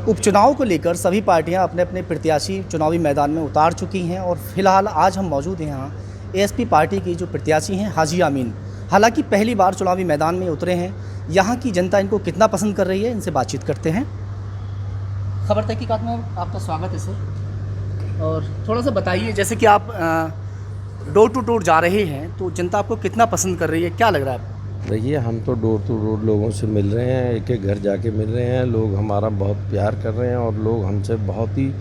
उपचुनाव को लेकर सभी पार्टियां अपने अपने प्रत्याशी चुनावी मैदान में उतार चुकी हैं और फिलहाल आज हम मौजूद हैं यहाँ एएसपी पार्टी की जो प्रत्याशी हैं हाजी अमीन। हालांकि पहली बार चुनावी मैदान में उतरे हैं। यहाँ की जनता इनको कितना पसंद कर रही है, इनसे बातचीत करते हैं। खबर तहकीकात में आपका स्वागत है सर। और थोड़ा सा बताइए, जैसे कि आप डोर टू डोर जा रहे हैं तो जनता आपको कितना पसंद कर रही है, क्या लग रहा है आपको? देखिए, हम तो डोर टू डोर लोगों से मिल रहे हैं, एक एक घर जाके मिल रहे हैं। लोग हमारा बहुत प्यार कर रहे हैं और लोग हमसे बहुत ही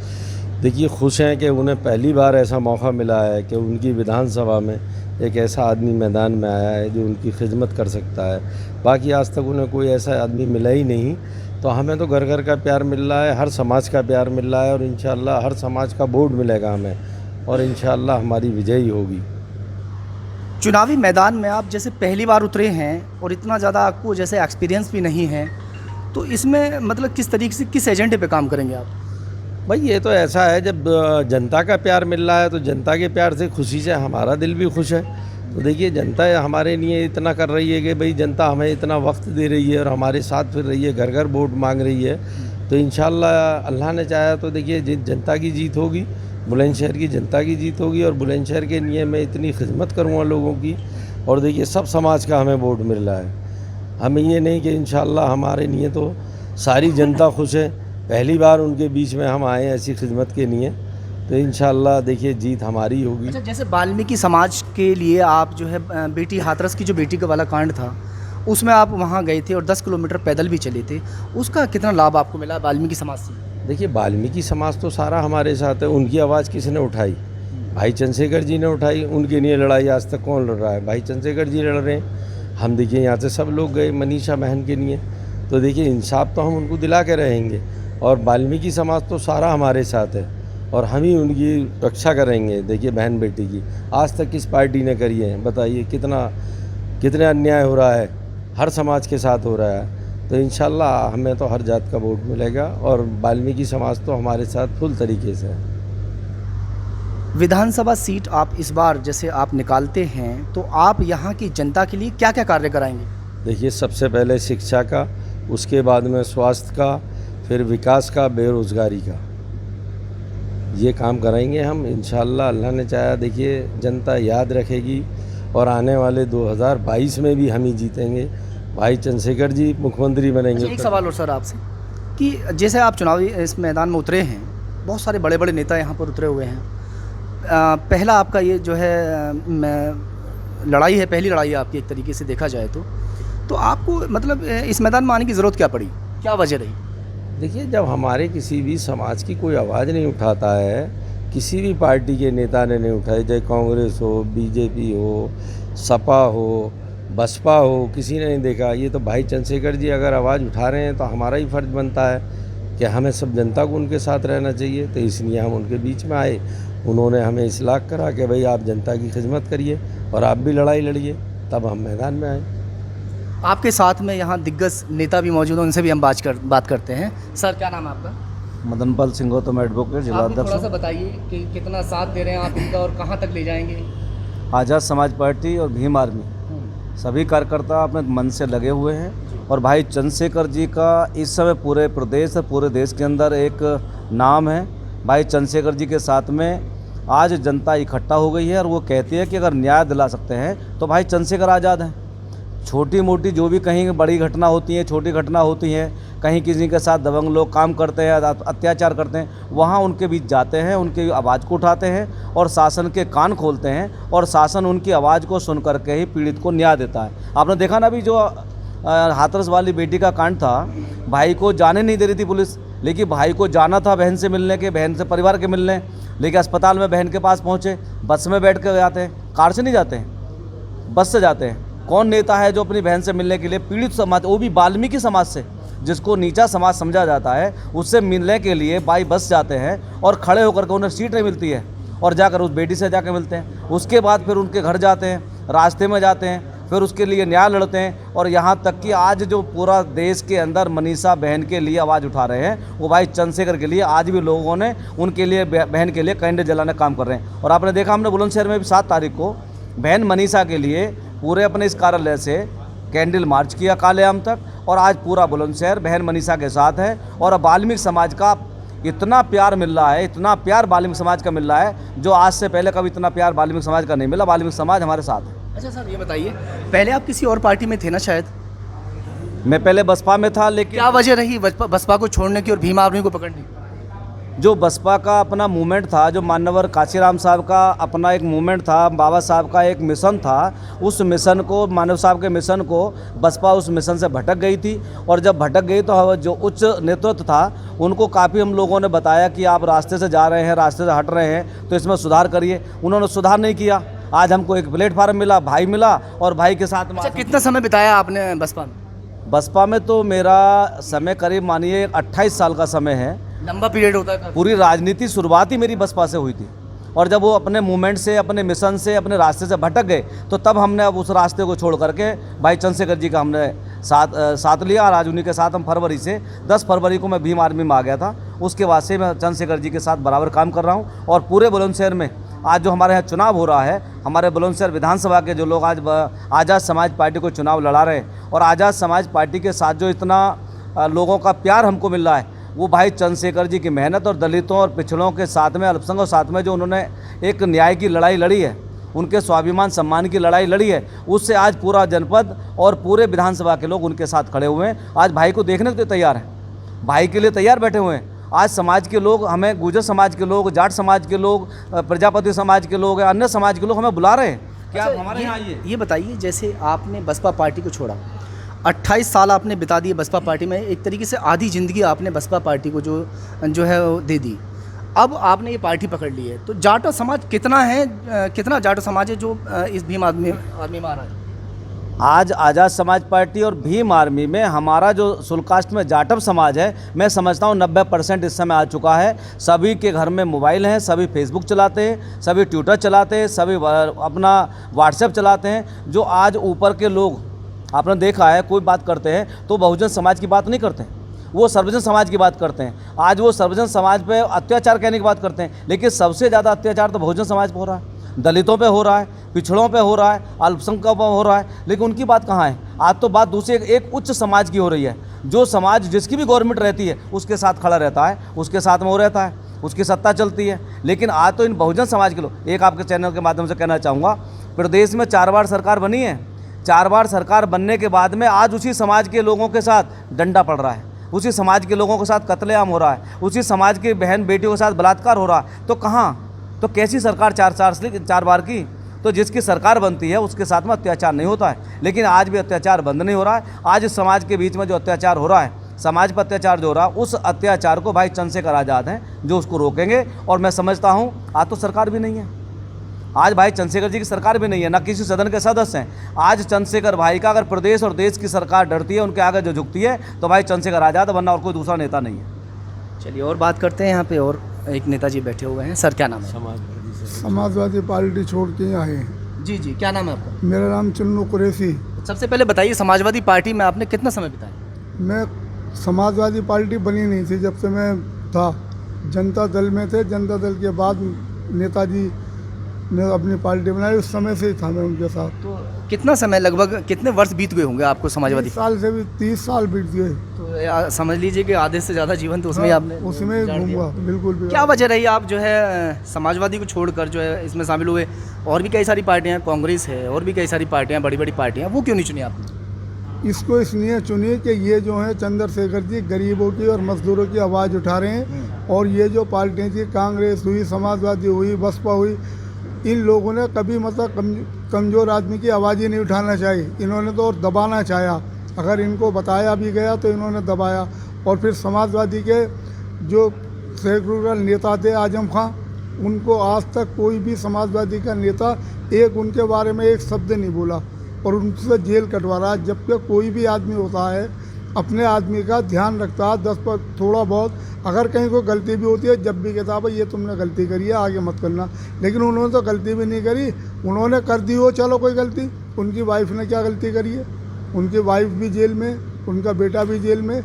देखिए खुश हैं कि उन्हें पहली बार ऐसा मौका मिला है कि उनकी विधानसभा में एक ऐसा आदमी मैदान में आया है जो उनकी खिदमत कर सकता है। बाकी आज तक उन्हें कोई ऐसा आदमी मिला ही नहीं। तो हमें तो घर घर का प्यार मिल रहा है, हर समाज का प्यार मिल रहा है और इंशाअल्लाह हर समाज का वोट मिलेगा हमें और इंशाअल्लाह हमारी विजय ही होगी। चुनावी मैदान में आप जैसे पहली बार उतरे हैं और इतना ज़्यादा आपको जैसे एक्सपीरियंस भी नहीं है, तो इसमें मतलब किस तरीके से किस एजेंडे पे काम करेंगे आप? भाई ये तो ऐसा है, जब जनता का प्यार मिल रहा है तो जनता के प्यार से खुशी से हमारा दिल भी खुश है। तो देखिए, जनता हमारे लिए इतना कर रही है कि भाई जनता हमें इतना वक्त दे रही है और हमारे साथ फिर रही है, घर घर वोट मांग रही है। तो इंशाअल्लाह अल्लाह ने चाहा तो देखिए जनता की जीत होगी, बुलंदशहर की जनता की जीत होगी और बुलंदशहर के लिए मैं इतनी खिदमत करूँगा लोगों की। और देखिए, सब समाज का हमें वोट मिल रहा है। हमें ये नहीं कि इंशाअल्लाह हमारे लिए तो सारी जनता खुश है, पहली बार उनके बीच में हम आए ऐसी खिदमत के लिए। तो इंशाअल्लाह देखिए जीत हमारी होगी। अच्छा, जैसे वाल्मीकि समाज के लिए आप जो है बेटी हाथरस की जो बेटी का वाला कांड था उसमें आप वहाँ गए थे और 10 किलोमीटर पैदल भी चले थे, उसका कितना लाभ आपको मिला वाल्मीकि समाज से? देखिए, वाल्मीकि समाज तो सारा हमारे साथ है। उनकी आवाज़ किसने उठाई? भाई चंद्रशेखर जी ने उठाई। उनके लिए लड़ाई आज तक कौन लड़ रहा है? भाई चंद्रशेखर जी लड़ रहे हैं। हम देखिए यहाँ से सब लोग गए मनीषा बहन के लिए। तो देखिए, इंसाफ तो हम उनको दिला के रहेंगे और वाल्मीकि समाज तो सारा हमारे साथ है और हम ही उनकी रक्षा करेंगे। देखिए, बहन बेटी की आज तक किस पार्टी ने करी है बताइए? कितना अन्याय हो रहा है, हर समाज के साथ हो रहा है। तो इंशाअल्लाह हमें तो हर जात का वोट मिलेगा और वाल्मीकि समाज तो हमारे साथ फुल तरीके से है। विधानसभा सीट आप इस बार जैसे आप निकालते हैं तो आप यहाँ की जनता के लिए क्या क्या कार्य कराएंगे? देखिए, सबसे पहले शिक्षा का, उसके बाद में स्वास्थ्य का, फिर विकास का, बेरोज़गारी का, ये काम कराएंगे हम इंशाअल्लाह। अल्लाह ने चाहा देखिए जनता याद रखेगी और आने वाले 2022 में भी हम ही जीतेंगे। भाई चंद्रशेखर जी मुख्यमंत्री बनेंगे। एक सवाल और सर आपसे कि जैसे आप चुनावी इस मैदान में उतरे हैं, बहुत सारे बड़े बड़े नेता यहाँ पर उतरे हुए हैं। पहला आपका ये जो है लड़ाई है, पहली लड़ाई है आपकी एक तरीके से देखा जाए तो आपको मतलब इस मैदान में आने की ज़रूरत क्या पड़ी, क्या वजह रही? देखिए, जब हमारे किसी भी समाज की कोई आवाज़ नहीं उठाता है, किसी भी पार्टी के नेता ने नहीं उठाई, चाहे कांग्रेस हो, बीजेपी हो, सपा हो, बसपा हो, किसी ने नहीं देखा। ये तो भाई चंद्रशेखर जी अगर आवाज़ उठा रहे हैं तो हमारा ही फ़र्ज़ बनता है कि हमें सब जनता को उनके साथ रहना चाहिए। तो इसलिए हम उनके बीच में आए। उन्होंने हमें इस्लाह करा कि भाई आप जनता की खिदमत करिए और आप भी लड़ाई लड़िए, तब हम मैदान में आए। आपके साथ में यहाँ दिग्गज नेता भी मौजूद हैं, उनसे भी हम बात करते हैं। सर, क्या नाम है आपका? मदनपाल सिंह गौतम एडवोकेट, जिला अध्यक्ष। थोड़ा सा बताइए कि कितना साथ दे रहे हैं आप इनका और कहाँ तक ले जाएंगे? आज़ाद समाज पार्टी और भीम आर्मी सभी कार्यकर्ता अपने मन से लगे हुए हैं और भाई चंद्रशेखर जी का इस समय पूरे प्रदेश पूरे देश के अंदर एक नाम है। भाई चंद्रशेखर जी के साथ में आज जनता इकट्ठा हो गई है और वो कहती है कि अगर न्याय दिला सकते हैं तो भाई चंद्रशेखर आज़ाद हैं। छोटी मोटी जो भी कहीं बड़ी घटना होती है, छोटी घटना होती है, कहीं किसी के साथ दबंग लोग काम करते हैं, अत्याचार करते हैं, वहाँ उनके बीच जाते हैं, उनकी आवाज़ को उठाते हैं और शासन के कान खोलते हैं और शासन उनकी आवाज़ को सुन करके ही पीड़ित को न्याय देता है। आपने देखा ना, भी जो हाथरस वाली बेटी का कांड था, भाई को जाने नहीं दे रही थी पुलिस, लेकिन भाई को जाना था बहन से मिलने के, बहन से परिवार के मिलने, लेकिन अस्पताल में बहन के पास पहुँचे, बस में बैठ कर जाते हैं, कार से नहीं जाते हैं, बस से जाते हैं। कौन नेता है जो अपनी बहन से मिलने के लिए पीड़ित समाज, वो भी वाल्मीकि समाज से, जिसको नीचा समाज समझा जाता है, उससे मिलने के लिए बाई बस जाते हैं और खड़े होकर के उन्हें सीट नहीं मिलती है और जाकर उस बेटी से जाकर मिलते हैं। उसके बाद फिर उनके घर जाते हैं, रास्ते में जाते हैं, फिर उसके लिए न्याय लड़ते हैं। और यहाँ तक कि आज जो पूरा देश के अंदर मनीषा बहन के लिए आवाज़ उठा रहे हैं, वो भाई चंद्रशेखर के लिए आज भी लोगों ने उनके लिए, बहन के लिए कैंडल जलाने का काम कर रहे हैं। और आपने देखा, हमने बुलंदशहर में भी 7 तारीख को बहन मनीषा के लिए पूरे अपने इस कार्यालय से कैंडल मार्च किया काले आम तक और आज पूरा बुलंदशहर बहन मनीषा के साथ है। और अब वाल्मीकि समाज का इतना प्यार मिल रहा है, इतना प्यार वाल्मीकि समाज का मिल रहा है जो आज से पहले कभी इतना प्यार वाल्मीकि समाज का नहीं मिला। वाल्मीकि समाज हमारे साथ है। अच्छा सर, ये बताइए, पहले आप किसी और पार्टी में थे ना शायद? मैं पहले बसपा में था, लेकिन क्या वजह रही बसपा को छोड़ने की और भीम आर्मी को पकड़ने की? जो बसपा का अपना मूवमेंट था, जो मान्यवर काशीराम साहब का अपना एक मूवमेंट था, बाबा साहब का एक मिशन था, उस मिशन को, मानव साहब के मिशन को बसपा उस मिशन से भटक गई थी। और जब भटक गई तो जो उच्च नेतृत्व था उनको काफ़ी हम लोगों ने बताया कि आप रास्ते से जा रहे हैं, रास्ते से हट रहे हैं, तो इसमें सुधार करिए। उन्होंने सुधार नहीं किया। आज हमको एक प्लेटफार्म मिला, भाई मिला, और भाई के साथ अच्छा, कितना समय बिताया आपने बसपा में? बसपा में तो मेरा समय करीब मानिए 28 साल का समय है। लंबा पीरियड होता है। पूरी राजनीति शुरुआत ही मेरी बसपा से हुई थी। और जब वो अपने मूवमेंट से, अपने मिशन से, अपने रास्ते से भटक गए तो तब हमने अब उस रास्ते को छोड़ करके भाई चंद्रशेखर जी का हमने साथ लिया। और आज उन्हीं के साथ हम फरवरी से 10 फरवरी को मैं भीम आर्मी में आ गया था। उसके बाद से मैं चंद्रशेखर जी के साथ बराबर काम कर रहा हूँ। और पूरे बुलंदशहर में आज जो हमारे यहाँ चुनाव हो रहा है, हमारे बुलंदशहर विधानसभा के जो लोग आज आज़ाद समाज पार्टी को चुनाव लड़ा रहे हैं, और आज़ाद समाज पार्टी के साथ जो इतना लोगों का प्यार हमको मिल रहा है, वो भाई चंद्रशेखर जी की मेहनत और दलितों और पिछड़ों के साथ में, अल्पसंख्यकों के साथ में जो उन्होंने एक न्याय की लड़ाई लड़ी है, उनके स्वाभिमान सम्मान की लड़ाई लड़ी है, उससे आज पूरा जनपद और पूरे विधानसभा के लोग उनके साथ खड़े हुए हैं। आज भाई को देखने के लिए तैयार हैं, भाई के लिए तैयार बैठे हुए हैं। आज समाज के लोग हमें, गुर्जर समाज के लोग, जाट समाज के लोग, प्रजापति समाज के लोग, अन्य समाज के लोग हमें बुला रहे हैं कि आप हमारे यहाँ आइए। ये बताइए, जैसे आपने बसपा पार्टी को छोड़ा, 28 साल आपने बिता दिए बसपा पार्टी में, एक तरीके से आधी ज़िंदगी आपने बसपा पार्टी को जो है वो दे दी। अब आपने ये पार्टी पकड़ ली है, तो जाटो समाज कितना है, कितना जाटो समाज है जो इस भीम आर्मी में आ रहा है? आज आज़ाद समाज पार्टी और भीम आर्मी में हमारा जो सुलकास्ट में जाटव समाज है, मैं समझता हूँ 90% इस समय आ चुका है। सभी के घर में मोबाइल हैं, सभी फेसबुक चलाते हैं, सभी ट्विटर चलाते हैं, सभी अपना व्हाट्सएप चलाते हैं। जो आज ऊपर के लोग आपने देखा है, कोई बात करते हैं तो बहुजन समाज की बात नहीं करते हैं, वो सर्वजन समाज की बात करते हैं। आज वो सर्वजन समाज पे अत्याचार कहने की बात करते हैं, लेकिन सबसे ज़्यादा अत्याचार तो बहुजन समाज पे हो रहा है, दलितों पे हो रहा है, पिछड़ों पे हो रहा है, अल्पसंख्यकों पे हो रहा है। लेकिन उनकी बात कहाँ है? आज तो बात दूसरे एक उच्च समाज की हो रही है। जो समाज जिसकी भी गवर्नमेंट रहती है उसके साथ खड़ा रहता है, उसके साथ में वो रहता है, उसकी सत्ता चलती है। लेकिन आज तो इन बहुजन समाज के लोग, एक आपके चैनल के माध्यम से कहना चाहूँगा, प्रदेश में 4 बार सरकार बनी है। 4 बार सरकार बनने के बाद में आज उसी समाज के लोगों के साथ डंडा पड़ रहा है, उसी समाज के लोगों के साथ कत्लेआम हो रहा है, उसी समाज की बहन बेटियों के साथ बलात्कार हो रहा है। तो कहाँ, तो कैसी सरकार 4 बार की? तो जिसकी सरकार बनती है उसके साथ में अत्याचार नहीं होता है। लेकिन आज भी अत्याचार बंद नहीं हो रहा है। आज इस समाज के बीच में जो अत्याचार हो रहा है, समाज पर अत्याचार जो हो रहा है, उस अत्याचार को भाई चंद्रशेखर आज़ाद हैं जो उसको रोकेंगे। और मैं समझता हूँ आज तो सरकार भी नहीं है, आज भाई चंद्रशेखर जी की सरकार भी नहीं है, ना किसी सदन के सदस्य हैं। आज चंद्रशेखर भाई का अगर प्रदेश और देश की सरकार डरती है, उनके आगे जो झुकती है, तो भाई चंद्रशेखर आज़ाद, वरना और कोई दूसरा नेता नहीं है। चलिए और बात करते हैं। यहाँ पे और एक नेताजी बैठे हुए हैं। सर क्या नाम है? समाजवादी पार्टी छोड़ के आए हैं। जी जी, क्या नाम है आपका? मेरा नाम चन्नू कुरैशी। सबसे पहले बताइए, समाजवादी पार्टी में आपने कितना समय बिताया? मैं समाजवादी पार्टी बनी नहीं थी जब से मैं था, जनता दल में थे। जनता दल के बाद नेताजी ने अपनी पार्टी बनाई, उस समय से ही था मैं उनके साथ। तो कितना समय, लगभग कितने वर्ष बीत गए होंगे आपको समाजवादी? 30 साल से भी 30 साल बीत गए। तो समझ लीजिए कि आधे से ज़्यादा जीवन तो उसमें आपने उसमें घूमा। बिल्कुल भी। क्या वजह रही आप जो है समाजवादी को छोड़कर जो है इसमें शामिल हुए? और भी कई सारी पार्टियां, कांग्रेस है और भी कई सारी पार्टियां, बड़ी बड़ी पार्टियां, वो क्यों नहीं चुनी आपने? इसको इसलिए चुनिए कि ये जो है चंद्रशेखर जी गरीबों की और मजदूरों की आवाज़ उठा रहे हैं। और ये जो पार्टियाँ थी, कांग्रेस हुई, समाजवादी हुई, बसपा हुई, इन लोगों ने कभी मतलब कमज़ोर आदमी की आवाज़ ही नहीं उठाना चाहिए। इन्होंने तो और दबाना चाहा। अगर इनको बताया भी गया तो इन्होंने दबाया। और फिर समाजवादी के जो सेक्युलर नेता थे आजम खां, उनको आज तक कोई भी समाजवादी का नेता एक उनके बारे में एक शब्द नहीं बोला और उनसे जेल कटवा रहा है। जबकि कोई भी आदमी होता है अपने आदमी का ध्यान रखता है, 10 पर थोड़ा बहुत, अगर कहीं कोई गलती भी होती है जब भी कहता है भाई ये तुमने गलती करी है, आगे मत करना। लेकिन उन्होंने तो गलती भी नहीं करी। उन्होंने कर दी हो चलो कोई गलती, उनकी वाइफ ने क्या गलती करी है? उनकी वाइफ भी जेल में, उनका बेटा भी जेल में।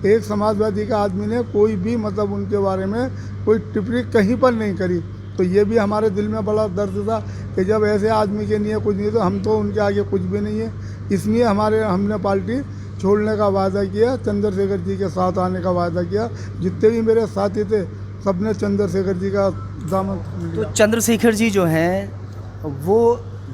एक समाजवादी का आदमी ने कोई भी मतलब उनके बारे में कोई टिप्पणी कहीं पर नहीं करी। तो ये भी हमारे दिल में बड़ा दर्द था कि जब ऐसे आदमी के लिए कुछ नहीं तो हम तो उनके आगे कुछ भी नहीं है। इसलिए हमने पार्टी छोड़ने का वादा किया, चंद्रशेखर जी के साथ आने का वादा किया। जितने भी मेरे साथी थे सबने चंद्रशेखर जी का दामन तो चंद्रशेखर जी जो हैं वो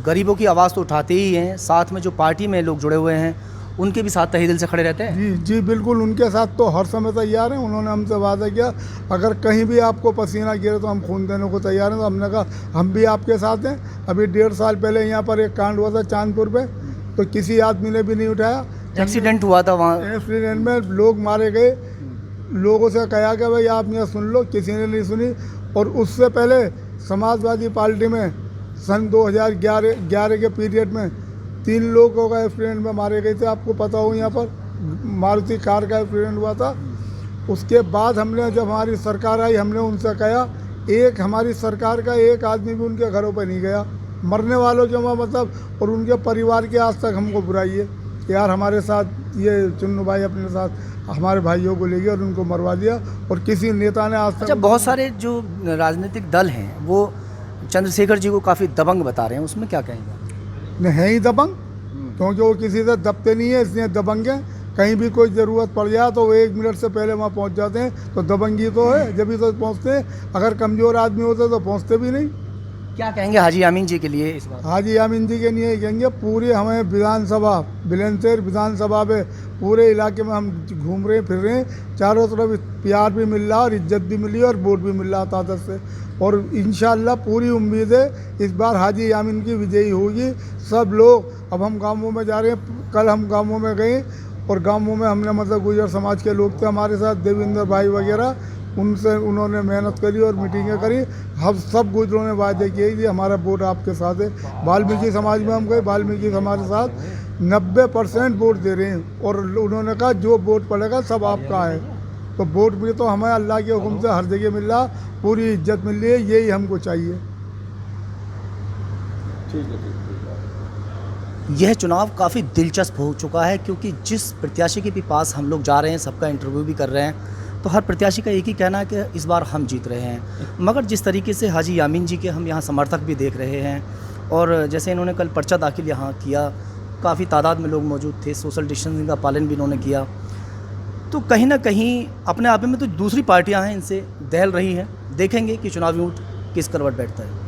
गरीबों की आवाज़ तो उठाते ही हैं, साथ में जो पार्टी में लोग जुड़े हुए हैं उनके भी साथ तहे दिल से खड़े रहते हैं। जी जी बिल्कुल, उनके साथ तो हर समय तैयार हैं। उन्होंने हमसे वादा किया अगर कहीं भी आपको पसीना गिरे तो हम खून देने को तैयार हैं। तो हमने कहा हम भी आपके साथ हैं। अभी 1.5 साल पहले यहाँ पर एक कांड हुआ था चांदपुर पे, तो किसी आदमी ने भी नहीं उठाया। एक्सीडेंट हुआ था वहाँ, एक्सीडेंट में लोग मारे गए। लोगों से कहा कि भाई आप यहाँ सुन लो, किसी ने नहीं सुनी। और उससे पहले समाजवादी पार्टी में सन 2011 के पीरियड में 3 लोगों का एक्सीडेंट में मारे गए थे। आपको पता हो, यहाँ पर मारुति कार का एक्सीडेंट हुआ था। उसके बाद हमने जब हमारी सरकार आई हमने उनसे कहा एक हमारी सरकार का एक आदमी भी उनके घरों पर नहीं गया। मरने वालों के मतलब और उनके परिवार की आज तक हमको बुराई है कि यार हमारे साथ ये चुन्नू भाई अपने साथ हमारे भाइयों को ले गया और उनको मरवा दिया और किसी नेता ने आज तक। अच्छा, बहुत सारे जो राजनीतिक दल हैं वो चंद्रशेखर जी को काफ़ी दबंग बता रहे हैं, उसमें क्या कहेंगे? है ही दबंग, क्योंकि वो किसी से दबते नहीं है, इसलिए दबंग है। कहीं भी कोई ज़रूरत पड़ जाए तो वो 1 मिनट से पहले वहाँ पहुँच जाते हैं। तो दबंगी तो है, जब भी तो पहुँचते हैं। अगर कमज़ोर आदमी होते तो पहुँचते भी नहीं। क्या कहेंगे हाजी आमीन जी के लिए इस बार? हाजी आमीन जी के लिए कहेंगे पूरे हमें विधानसभा बिलेंसर विधानसभा में पूरे इलाके में हम घूम रहे फिर रहे हैं। चारों तरफ प्यार भी मिल रहा और इज्जत भी मिली और वोट भी मिल रहा ताकत से। और इंशाल्लाह पूरी उम्मीद है इस बार हाजी आमीन की विजयी होगी। सब लोग अब हम गाँवों में जा रहे हैं। कल हम गाँवों में गए और गाँवों में हमने मतलब गुजर समाज के लोग थे हमारे साथ, देवेंद्र भाई वगैरह, उनसे उन्होंने मेहनत करी और मीटिंगें करी। हम सब गुजरों ने वादे किए कि हमारा वोट आपके साथ है। वाल्मीकि समाज में हम गए, वाल्मीकि हमारे साथ 90% वोट दे रहे हैं और उन्होंने कहा जो वोट पड़ेगा सब आपका है। तो वोट भी तो हमें अल्लाह के हुक्म से हर जगह मिल रहा, पूरी इज्जत मिल रही है, यही हमको चाहिए। यह चुनाव काफ़ी दिलचस्प हो चुका है क्योंकि जिस प्रत्याशी के भी पास हम लोग जा रहे हैं, सबका इंटरव्यू भी कर रहे हैं, तो हर प्रत्याशी का एक ही कहना है कि इस बार हम जीत रहे हैं। मगर जिस तरीके से हाजी यामीन जी के हम यहाँ समर्थक भी देख रहे हैं और जैसे इन्होंने कल पर्चा दाखिल यहाँ किया, काफ़ी तादाद में लोग मौजूद थे, सोशल डिस्टेंसिंग का पालन भी इन्होंने किया, तो कहीं ना कहीं अपने आप में तो दूसरी पार्टियाँ हैं इनसे दहल रही हैं। देखेंगे कि चुनावी ऊँट किस करवट बैठता है।